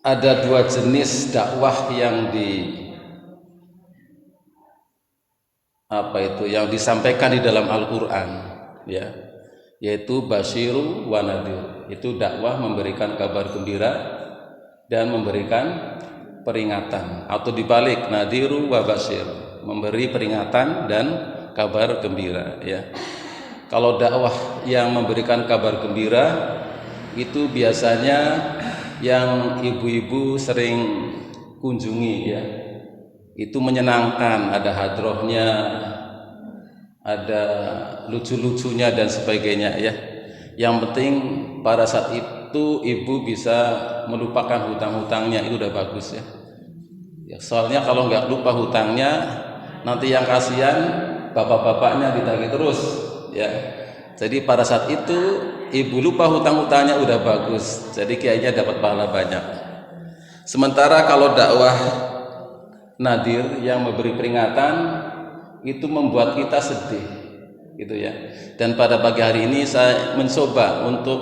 ada dua jenis dakwah yang yang disampaikan di dalam Al-Qur'an, ya, yaitu basyiru wa nadhir. Itu dakwah memberikan kabar gembira dan memberikan peringatan, atau dibalik, nadhiru wa basyir, memberi peringatan dan kabar gembira, ya. Kalau dakwah yang memberikan kabar gembira itu biasanya yang ibu-ibu sering kunjungi, ya. Itu menyenangkan, ada hadrohnya, ada lucu-lucunya dan sebagainya, ya. Yang penting pada saat itu ibu bisa melupakan hutang-hutangnya, itu udah bagus, ya. Ya, soalnya kalau nggak lupa hutangnya, nanti yang kasihan bapak-bapaknya ditagih terus, ya. Jadi pada saat itu ibu lupa hutang-hutangnya, udah bagus. Jadi kayaknya dapat pahala banyak. Sementara kalau dakwah nadir yang memberi peringatan itu membuat kita sedih, gitu, ya. Dan pada pagi hari ini saya mencoba untuk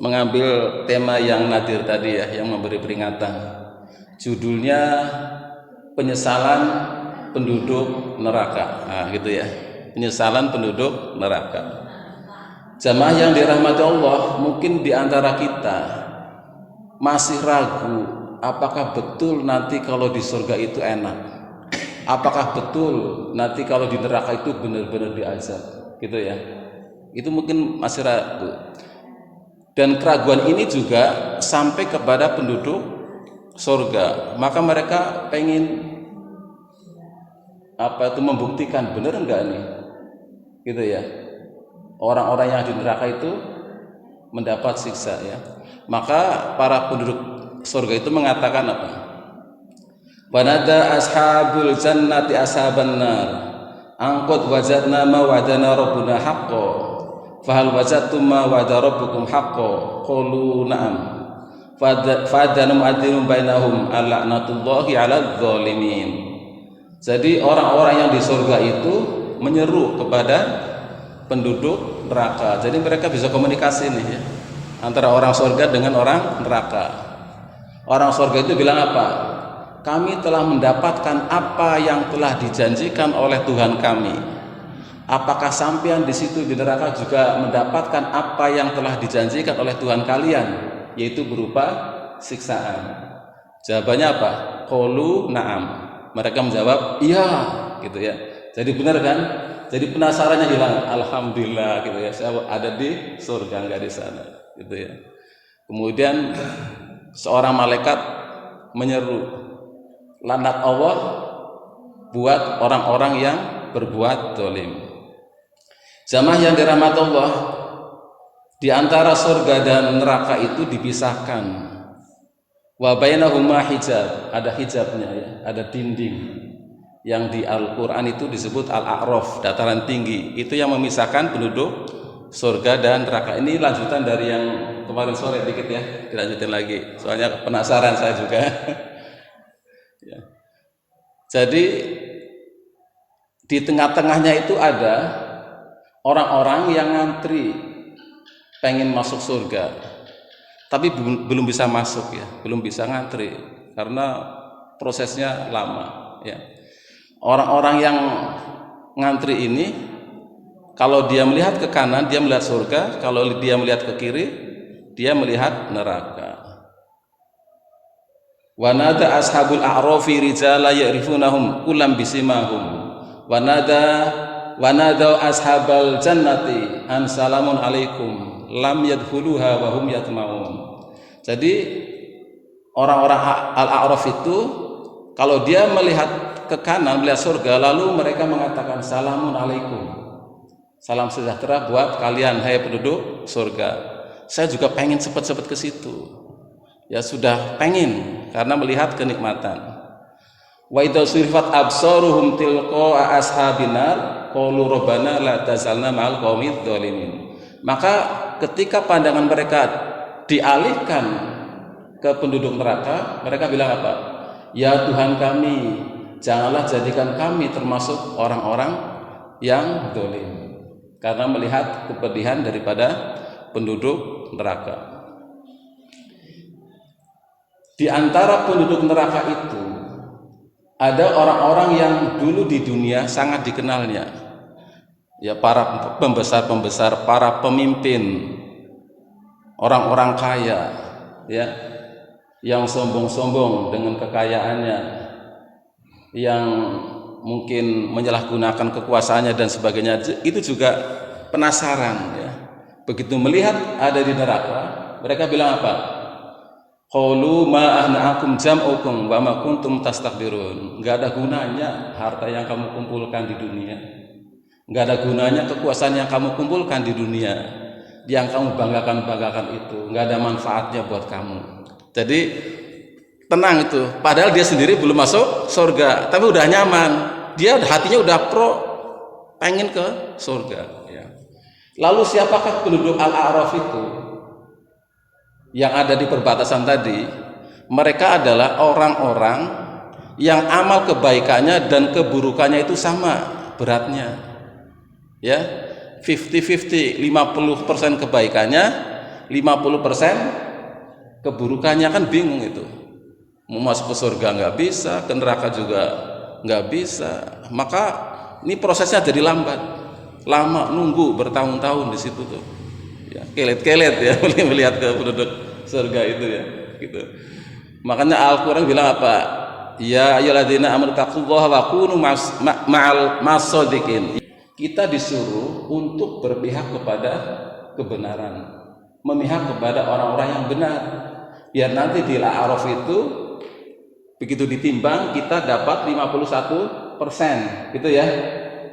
mengambil tema yang nadir tadi, ya, yang memberi peringatan. Judulnya penyesalan penduduk neraka, gitu, ya. Penyesalan penduduk neraka. Jamaah yang dirahmati Allah, mungkin di antara kita masih ragu apakah betul nanti kalau di surga itu enak, apakah betul nanti kalau di neraka itu benar-benar diazab, gitu, ya. Itu mungkin masih ragu. Dan keraguan ini juga sampai kepada penduduk surga. Maka mereka pengen membuktikan benar enggak nih, gitu, ya, orang-orang yang di neraka itu mendapat siksa, ya. Maka para penduduk surga itu mengatakan apa? Wanada ashabul jannati ashaban nar angkut wajadna ma wa'adana rabbuna haqqo fahal wajadtum ma wa'ada rabbukum haqqo qalu na'am fadana mu'adzinun bainahum al'natullahi 'alal zalimin. Jadi orang-orang yang di surga itu menyeru kepada penduduk neraka. Jadi mereka bisa komunikasi nih, ya, antara orang surga dengan orang neraka. Orang surga itu bilang apa? Kami telah mendapatkan apa yang telah dijanjikan oleh Tuhan kami. Apakah sampean di situ di neraka juga mendapatkan apa yang telah dijanjikan oleh Tuhan kalian, yaitu berupa siksaan? Jawabannya apa? Qalu na'am. Mereka menjawab iya, gitu, ya. Jadi benar kan? Jadi penasarannya hilang. Alhamdulillah, gitu, ya, saya ada di surga, enggak di sana, gitu, ya. Kemudian seorang malaikat menyeru, laknat Allah buat orang-orang yang berbuat zalim. Jamaah yang dirahmati Allah, di antara surga dan neraka itu dipisahkan. Wa bainahuma hijab, ada hijabnya, ya, ada dinding. Yang di Al-Qur'an itu disebut Al-A'raf, dataran tinggi. Itu yang memisahkan penduduk surga dan neraka. Ini lanjutan dari yang kemarin sore dikit, ya, dilanjutin lagi. Soalnya penasaran saya juga. Ya. Jadi di tengah-tengahnya itu ada orang-orang yang ngantri pengen masuk surga, tapi belum bisa masuk, ya, belum bisa ngantri karena prosesnya lama, ya. Orang-orang yang ngantri ini, kalau dia melihat ke kanan dia melihat surga, kalau dia melihat ke kiri dia melihat neraka. Wa nada ashabul a'rafi rijala ya'rifunahum kullam bisimahum wa nada ashabal jannati an salamun alaikum lam yadkhuluha wa hum yatma'un. Jadi orang-orang Al-A'raf itu kalau dia melihat ke kanan, melihat surga, lalu mereka mengatakan salamun alaikum, salam sejahtera buat kalian, hai penduduk surga. Saya juga pengen cepat-cepat ke situ, ya, sudah pengen karena melihat kenikmatan. Wa idza surifat absaruhum tilqa ashabinar qalu rabbana la tazalna ma'al qaumidz dzalimin. Maka ketika pandangan mereka dialihkan ke penduduk neraka, mereka bilang apa? Ya Tuhan kami, janganlah jadikan kami termasuk orang-orang yang zalim, karena melihat kepedihan daripada penduduk neraka. Di antara penduduk neraka itu ada orang-orang yang dulu di dunia sangat dikenalnya, ya, para pembesar-pembesar, para pemimpin, orang-orang kaya, ya, yang sombong-sombong dengan kekayaannya, yang mungkin menyalahgunakan kekuasaannya dan sebagainya, itu juga penasaran, ya. Begitu melihat ada di neraka, mereka bilang apa? Qalu ma ahna'akum jam'ukum wa ma kuntum tastakbirun. Enggak ada gunanya harta yang kamu kumpulkan di dunia. Enggak ada gunanya kekuasaan yang kamu kumpulkan di dunia. Yang kamu banggakan itu enggak ada manfaatnya buat kamu. Jadi tenang itu. Padahal dia sendiri belum masuk surga, tapi udah nyaman. Dia hatinya udah pengen ke surga, ya. Lalu siapakah penduduk Al-A'raf itu yang ada di perbatasan tadi? Mereka adalah orang-orang yang amal kebaikannya dan keburukannya itu sama beratnya, ya, 50-50, 50% kebaikannya, 50% keburukannya. Kan bingung itu, mau masuk ke surga nggak bisa, ke neraka juga nggak bisa. Maka ini prosesnya jadi lambat, lama, nunggu bertahun-tahun di situ tuh, ya, kelet-kelet ya melihat ke penduduk surga itu, ya, gitu. Makanya Al-Quran bilang apa? Ya ayyuhalladzina amanu taqullaha wa kunu ma'al shadiqin. Kita disuruh untuk berpihak kepada kebenaran, memihak kepada orang-orang yang benar, biar nanti di Al-A'raf itu begitu ditimbang kita dapat 51%, gitu ya.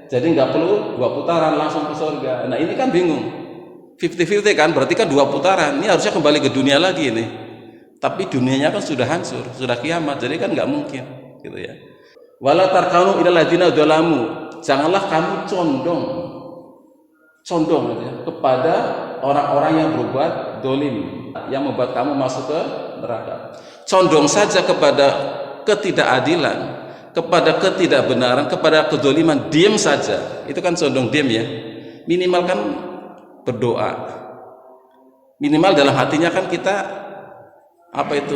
Jadi nggak perlu 2 putaran langsung ke surga. Nah ini kan bingung, 50-50 kan, berarti kan 2 putaran. Ini harusnya kembali ke dunia lagi ini, tapi dunianya kan sudah hancur, sudah kiamat, jadi kan nggak mungkin, gitu ya. Wala tarkanu ilal ladzina dzalamu. Janganlah kamu condong gitu ya, kepada orang-orang yang berbuat dolim, yang membuat kamu masuk ke neraka. Condong saja kepada ketidakadilan, kepada ketidakbenaran, kepada kedoliman, diam saja. Itu kan condong diam, ya. Minimal kan berdoa, minimal dalam hatinya kan kita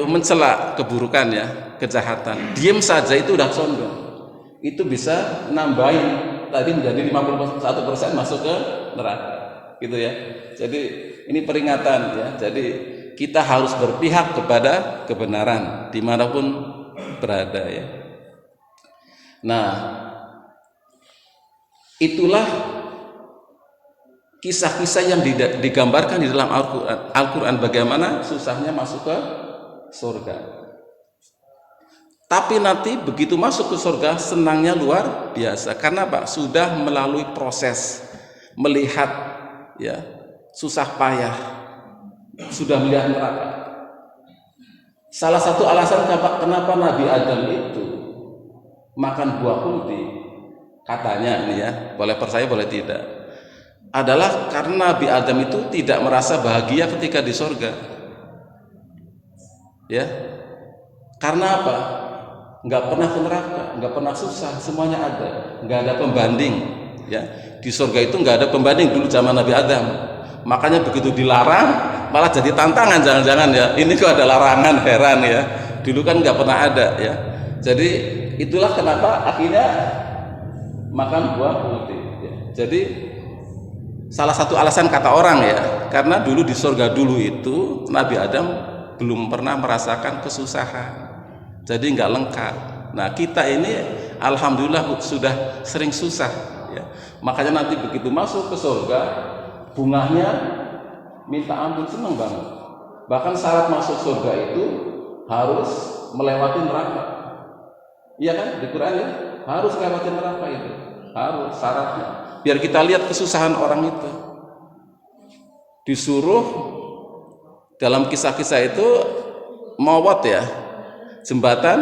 mencela keburukan, ya, kejahatan. Diam saja itu udah condong. Itu bisa nambahin tadi menjadi 51% masuk ke neraka, gitu ya. Jadi ini peringatan, ya. Jadi kita harus berpihak kepada kebenaran dimanapun berada, ya. Nah, itulah kisah-kisah yang digambarkan di dalam Al-Quran, bagaimana susahnya masuk ke surga. Tapi nanti begitu masuk ke surga senangnya luar biasa. Karena Pak sudah melalui proses melihat, ya, susah payah, sudah melihat neraka. Salah satu alasan kenapa Nabi Adam itu makan buah kulti, katanya ini, ya, boleh percaya boleh tidak, adalah karena Nabi Adam itu tidak merasa bahagia ketika di surga, ya. Karena apa? Nggak pernah ke neraka, nggak pernah susah, semuanya ada, nggak ada pembanding, ya. Di surga itu nggak ada pembanding dulu zaman Nabi Adam. Makanya begitu dilarang malah jadi tantangan, jangan-jangan, ya, ini kok ada larangan, heran, ya. Dulu kan nggak pernah ada, ya. Jadi itulah kenapa akhirnya makan buah kulti, ya. Jadi salah satu alasan kata orang, ya, karena dulu di surga dulu itu Nabi Adam belum pernah merasakan kesusahan, jadi nggak lengkap. Nah kita ini alhamdulillah sudah sering susah, ya. Makanya nanti begitu masuk ke surga bunganya minta ampun, seneng banget. Bahkan syarat masuk surga itu harus melewati neraka, iya kan, di Quran, ya, harus melewati neraka, itu harus syaratnya, biar kita lihat kesusahan orang itu. Disuruh dalam kisah-kisah itu mawat, ya, jembatan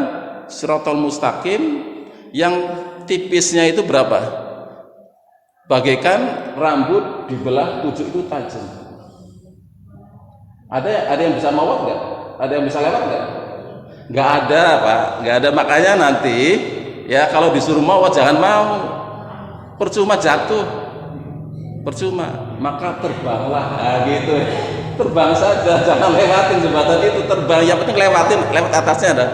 Shiratal Mustaqim yang tipisnya itu berapa? Bagaikan rambut dibelah 7 itu tajam. Ada yang bisa mawat nggak? Ada yang bisa lewat nggak? Nggak ada, Pak, nggak ada. Makanya nanti, ya, kalau disuruh mawat jangan mau, percuma jatuh, percuma, maka terbanglah, nah, gitu. terbang saja, jangan lewatin jembatan itu, terbang. Yang penting lewatin, lewat atasnya ada.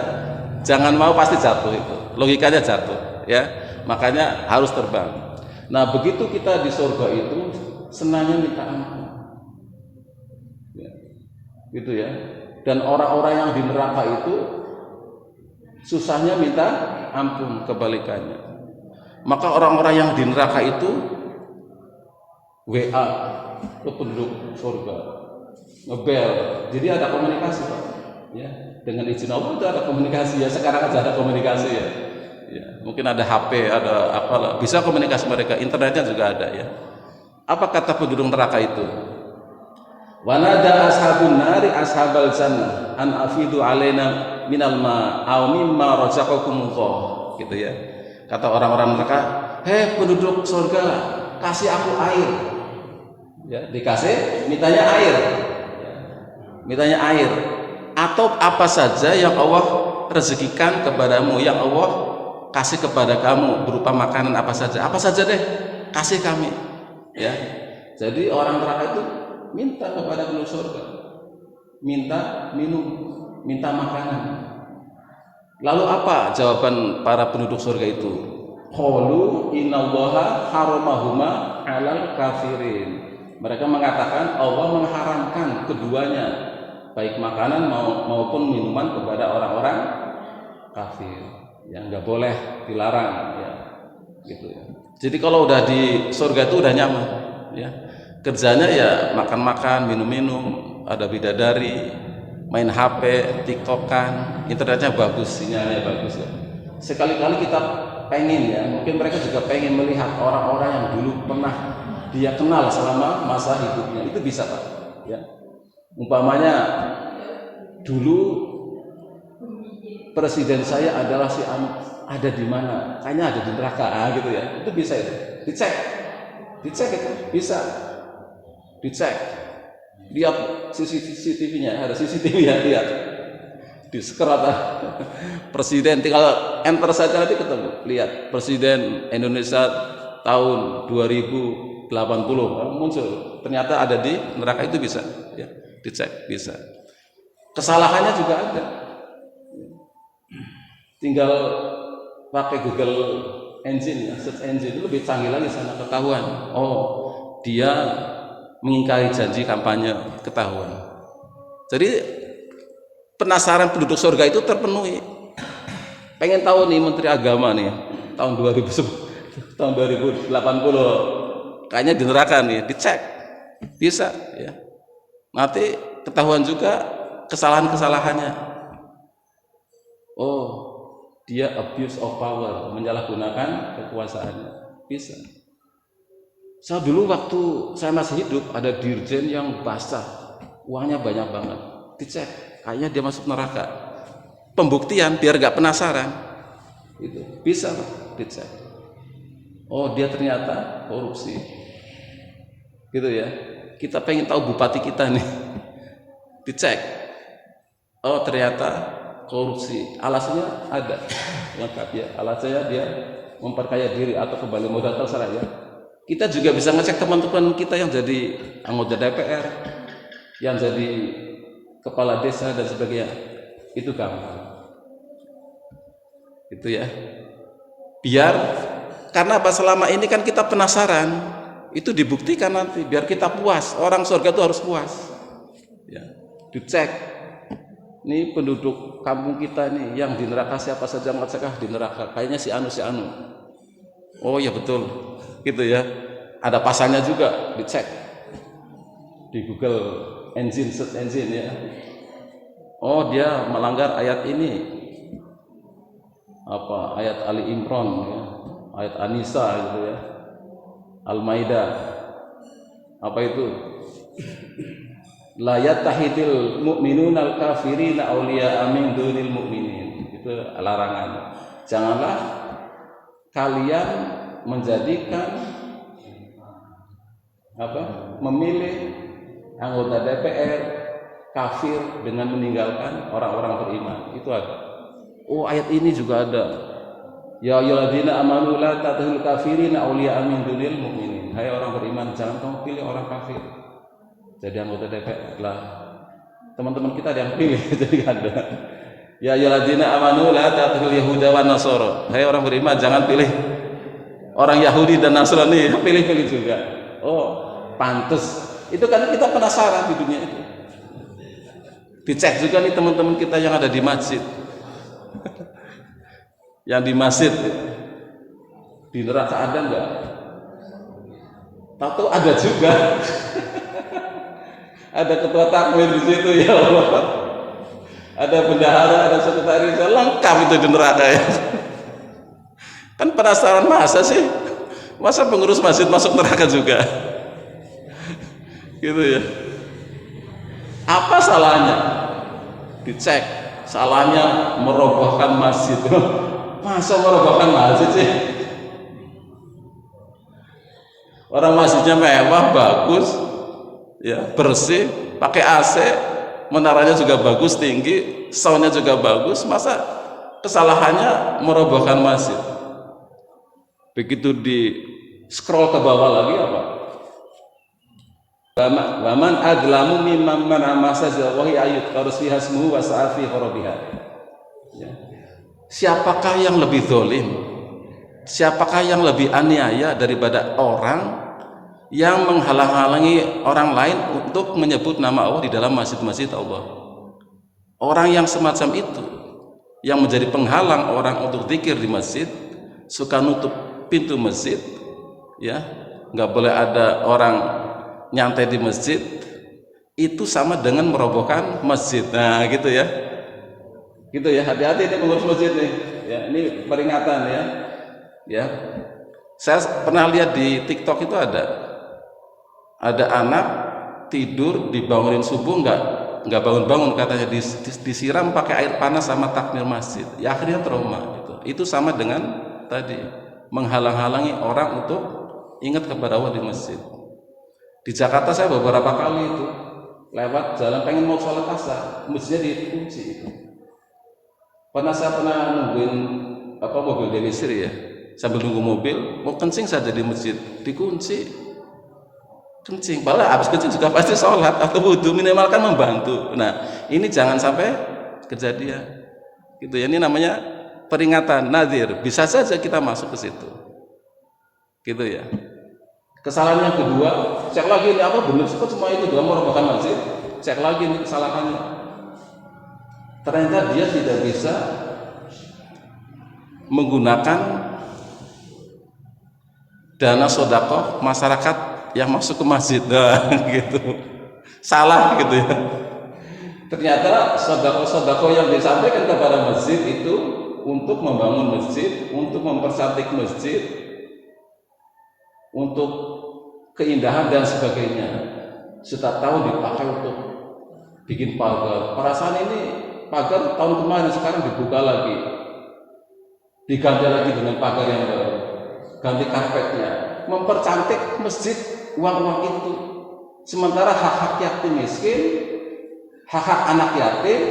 Jangan mau pasti jatuh itu. Logikanya jatuh, ya. Makanya harus terbang. Nah, begitu kita di surga itu senangnya minta ampun. Ya. Gitu ya. Dan orang-orang yang di neraka itu susahnya minta ampun, kebalikannya. Maka orang-orang yang di neraka itu WA ke penduduk surga, ngebel, jadi ada komunikasi Pak, ya, dengan izin Allah itu ada komunikasi ya. Sekarang aja ada komunikasi ya, ya, mungkin ada HP, ada apalah, bisa komunikasi mereka, internetnya juga ada ya. Apa kata penduduk neraka itu? Wanada ashabun nari ashabal jannah an afidu alaina minal ma aw mimma razaqakumullah, gitu ya. Kata orang-orang neraka, hei penduduk surga, kasih aku air. Ya, dikasih, mintanya air. Ya, mintanya air atau apa saja yang Allah rezekikan kepadamu, yang Allah kasih kepada kamu berupa makanan apa saja deh, kasih kami. Ya. Jadi orang neraka itu minta kepada penduduk surga, minta minum, minta makanan. Lalu apa jawaban para penduduk surga itu? Qalu innallaha haramahuma 'alal kafirin. Mereka mengatakan Allah mengharamkan keduanya, baik makanan maupun minuman, kepada orang-orang kafir. Yang nggak boleh, dilarang ya. Gitu ya. Jadi kalau udah di surga itu udah nyaman ya. Kerjanya ya makan-makan, minum-minum, ada bidadari, main HP, TikTokan, internetnya bagus, sinyalnya bagus ya. Sekali-kali kita pengen ya, mungkin mereka juga pengen melihat orang-orang yang dulu pernah dia kenal selama masa hidupnya, itu bisa Pak ya. Umpamanya dulu presiden saya adalah si Anu, ada di mana? Kayaknya ada di neraka, gitu ya. Itu bisa itu. Dicek itu bisa. Dicek. Lihat CCTV-nya, ada CCTV ya, lihat. Di scroll presiden, tinggal enter saja nanti ketemu. Lihat presiden Indonesia tahun 2080 muncul. Ternyata ada di neraka, itu bisa ya. Dicek, bisa. Kesalahannya juga ada. Tinggal pakai Google Engine, search engine, itu lebih canggih lagi sana, ketahuan. Oh, dia mengingkari janji kampanye, ketahuan. Jadi penasaran penduduk surga itu terpenuhi. Pengen tahu nih Menteri Agama nih tahun 2080 kayaknya di neraka nih, dicek. Bisa ya. Nanti ketahuan juga kesalahan-kesalahannya. Oh, dia abuse of power, menyalahgunakan kekuasaannya, bisa. Saya dulu waktu saya masih hidup ada dirjen yang basah, uangnya banyak banget, dicek, kayaknya dia masuk neraka. Pembuktian biar gak penasaran, itu bisa dicek. Oh, dia ternyata korupsi, gitu ya. Kita pengen tahu bupati kita nih, dicek. Oh, ternyata korupsi, alasannya ada lengkap ya, alasannya dia memperkaya diri atau kembali modal, terserah ya. Kita juga bisa ngecek teman-teman kita yang jadi anggota DPR, yang jadi kepala desa dan sebagainya, itu gampang. Itu ya. Biar karena apa, selama ini kan kita penasaran, itu dibuktikan nanti biar kita puas. Orang surga itu harus puas. Ya, dicek. Ini penduduk kampung kita nih yang di neraka siapa saja, ngecek di neraka. Kayaknya si anu. Oh ya betul, gitu ya. Ada pasalnya juga, dicek di Google Engine, search engine ya. Oh, dia melanggar ayat ini, apa, ayat Ali Imran ya, ayat An-Nisa gitu ya, Al-Maidah, apa itu, la yattahidil mu'minuna al-kafirina awliya'a min dunil mu'minin, itu larangan. Janganlah kalian menjadikan memilih anggota DPR kafir dengan meninggalkan orang-orang beriman. Itu ada. Oh, ayat ini juga ada. Ya ayyuhalladzina amanu la tattakhidul kafirina awliya'a min dunil mu'minin. Hai orang beriman, jangan kamu pilih orang kafir. jadi anggota DPR lah. Teman-teman kita ada yang pilih jadi ada. Ya ayyuhalladzina amanu la tattakhidul yahuda wan nasara. Hai orang beriman, jangan pilih orang Yahudi dan Nasrani, pilih-pilih juga. Oh, pantes. Itu kan kita penasaran di dunia itu. Dicek juga nih teman-teman kita yang ada di masjid. Yang di masjid di neraka ada enggak? Tahu ada juga. Ada ketua takmir di situ, ya Allah. Ada bendahara, ada sekretaris, lengkap itu di neraka ya. Kan penasaran, masa sih? Masa pengurus masjid masuk neraka juga? Gitu ya. Apa salahnya? Dicek. Salahnya merobohkan masjid. Masa merobohkan masjid sih? Orang masjidnya mewah, bagus, ya, bersih, pakai AC, menaranya juga bagus, tinggi, soundnya juga bagus. Masa kesalahannya merobohkan masjid? Begitu di scroll ke bawah lagi apa? Waman adlamu mimman mana masajid wahi ayat harus fihasmuhu wa sa'afi kharabiha. Siapakah yang lebih zalim? Siapakah yang lebih aniaya daripada orang yang menghalang-halangi orang lain untuk menyebut nama Allah di dalam masjid-masjid Allah? Orang yang semacam itu, yang menjadi penghalang orang untuk zikir di masjid, suka nutup pintu masjid, ya, nggak boleh ada orang nyantai di masjid, itu sama dengan merobohkan masjid. Nah, gitu ya, hati-hati nih pengurus masjid nih, ya, ini peringatan ya. Saya pernah lihat di TikTok itu ada anak tidur dibangunin subuh nggak bangun-bangun, katanya disiram pakai air panas sama takmir masjid, ya akhirnya trauma gitu. Itu sama dengan tadi menghalang-halangi orang untuk ingat kepada Allah di masjid. Di Jakarta saya beberapa kali itu lewat jalan pengen mau sholat asar, masjidnya dikunci itu. Saya pernah nungguin mobil demisir ya, sambil nunggu mobil mau kencing saja di masjid dikunci. Kencing, padahal habis kencing juga pasti sholat atau wudhu, minimal kan membantu. Nah, ini jangan sampai kejadian gitu ya. Ini namanya peringatan, nazir. Bisa saja kita masuk ke situ gitu ya. Kesalahan yang kedua, cek lagi ini apa benar sih, cuma itu doang merobohkan masjid. Cek lagi ini kesalahannya. Ternyata dia tidak bisa menggunakan dana sedekah masyarakat yang masuk ke masjid, nah, gitu, salah gitu ya. Ternyata sedekah yang disampaikan kepada masjid itu untuk membangun masjid, untuk mempercantik masjid, untuk keindahan dan sebagainya. Setiap tahun dipakai untuk bikin pagar. Perasaan ini pagar tahun kemarin, sekarang dibuka lagi, diganti lagi dengan pagar yang baru, ganti karpetnya, mempercantik masjid. Uang-uang itu, sementara hak-hak yatim miskin, hak-hak anak yatim,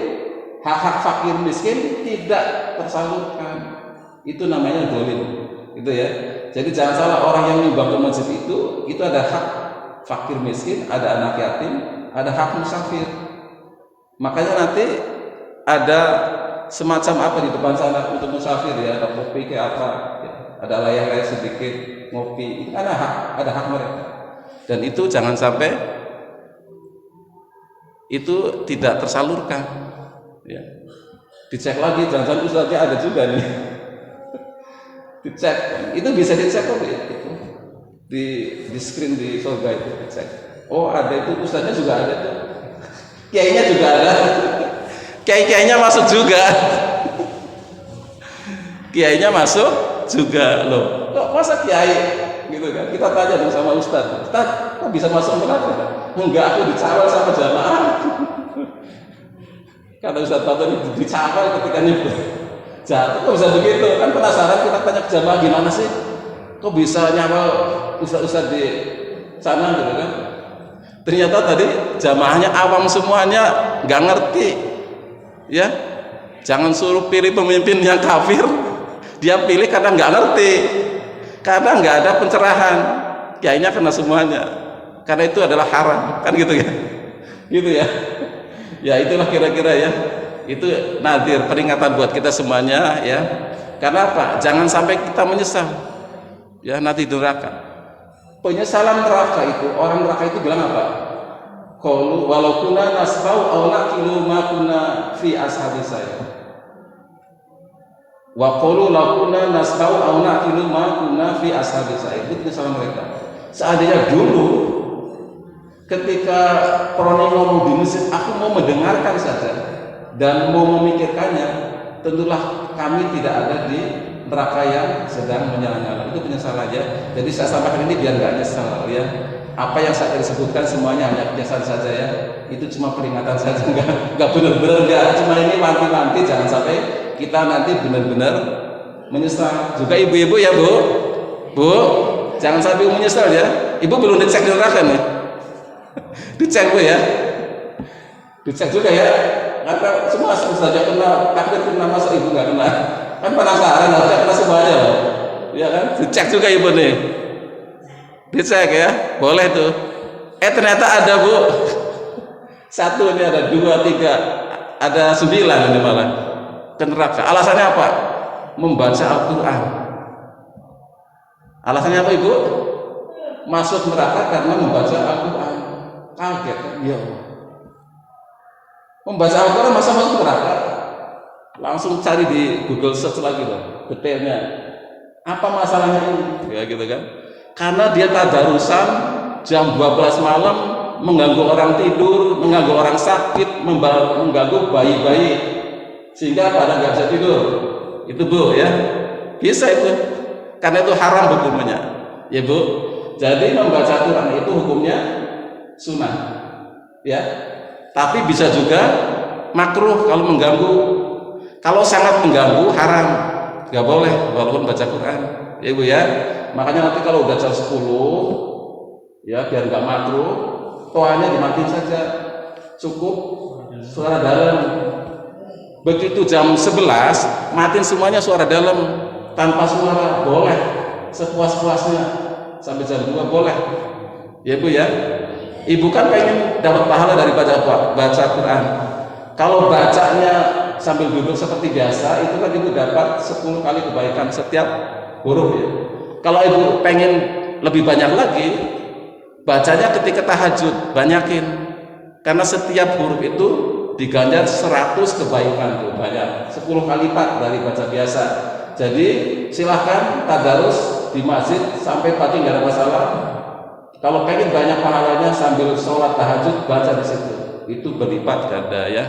hak-hak fakir miskin tidak tersalurkan. Itu namanya zalim, gitu ya. Jadi jangan salah, orang yang menyumbang ke masjid itu ada hak fakir miskin, ada anak yatim, ada hak musafir. Makanya nanti ada semacam apa di depan sana untuk musafir ya, ada kopi kayak apa, ya, ada layar-layar sedikit ngopi, itu ada hak mereka. Dan itu jangan sampai itu tidak tersalurkan ya. Dicek lagi, jangan ustadznya ada juga nih. Dicek, itu bisa dicek kok ya. Di screen di surga itu dicek. Oh ada itu, ustadznya juga ada tuh, kiainya juga ada. Kiainya masuk juga. Kiainya masuk juga loh. Kok masa kiai gitu kan? Kita tanya dong sama ustaz, kok bisa masuk neraka? Enggak, aku dicawal sama jamaah. Kata Ustaz Tato ini dicawal ketika nyebut jatuh, kok bisa begitu? Kan penasaran, kita tanya ke jamaah, gimana sih kok bisa nyawal ustaz-ustaz di sana gitu kan? Ternyata tadi jamaahnya awam semuanya, nggak ngerti ya. Jangan suruh pilih pemimpin yang kafir, dia pilih karena nggak ngerti, karena nggak ada pencerahan, kiainya kena semuanya karena itu adalah haram, kan gitu ya. Gitu ya. Ya itulah kira-kira ya. Itu nadir, peringatan buat kita semuanya ya. Karena apa? Jangan sampai kita menyesal. Ya, nanti di neraka. Penyesalan neraka itu, orang neraka itu bilang apa? Qalu walau kunna nasma'u aw naqilu ma kunna fi ashabi saya. Wa qalu law kunna nasma'u aw naqilu ma kunna fi ashabi saya. Itu penyesalan mereka. Seandainya dulu ketika Proni ngomong di masjid, aku mau mendengarkan saja dan mau memikirkannya, tentulah kami tidak ada di neraka yang sedang menyala-nyala. Itu penyesalannya. Jadi saya sampaikan ini biar nggak nyesal ya. Apa yang saya sebutkan semuanya hanya penyesalan saja ya. Itu cuma peringatan saja, nggak benar-benar nggak. Cuma ini wanti-wanti, jangan sampai kita nanti benar-benar menyesal. Juga ibu-ibu ya bu, jangan sampai menyesal ya. Ibu belum dicek di neraka nih. Dicek bu ya, dicek juga ya. Karena semua saja kena takdir, kena masa ibu nggak kena. Kan penasaran, harusnya kena semuanya loh. Ya kan, dicek juga ibu nih. Dicek ya, boleh tuh. Ternyata ada bu. Satu ini ada 2, 3, ada 9 ini malah ke neraka. Alasannya apa? Membaca Al-Quran. Alasannya apa ibu? Masuk neraka karena membaca Al-Quran. Kaget kan? Ya Allah. Membaca Al-Quran masa masuk neraka? Langsung cari di Google search lagi loh, detailnya. Apa masalahnya ini? Ya gitu kan? Karena dia tadarusan jam 12 malam, mengganggu orang tidur, mengganggu orang sakit, mengganggu bayi-bayi, sehingga pada nggak bisa tidur. Itu bu ya, bisa itu, karena itu haram hukumnya, ya bu. Jadi membaca Quran itu hukumnya sunnah, ya. Tapi bisa juga makruh kalau mengganggu. Kalau sangat mengganggu haram, nggak boleh walaupun baca Quran, ya bu ya. Makanya nanti kalau udah jam 10, ya biar nggak makruh, toanya dimatiin saja, cukup suara dalam. Begitu jam 11, matiin semuanya suara dalam, tanpa suara, boleh sepuas-puasnya sampai jam 2 boleh, ya bu ya. Ibu kan pengen dapat pahala dari baca Quran. Kalau bacanya sambil duduk seperti biasa, itu kan ibu dapat 10 kali kebaikan setiap huruf ya. Kalau ibu pengen lebih banyak lagi, bacanya ketika tahajud, banyakin. Karena setiap huruf itu diganjar 100 kebaikan tuh, banyak, 10 kali lipat dari baca biasa. Jadi silahkan tadarus di masjid sampai pagi nggak ada masalah. Kalau pengen banyak pahalanya sambil sholat tahajud, baca di situ, itu berlipat ganda ya.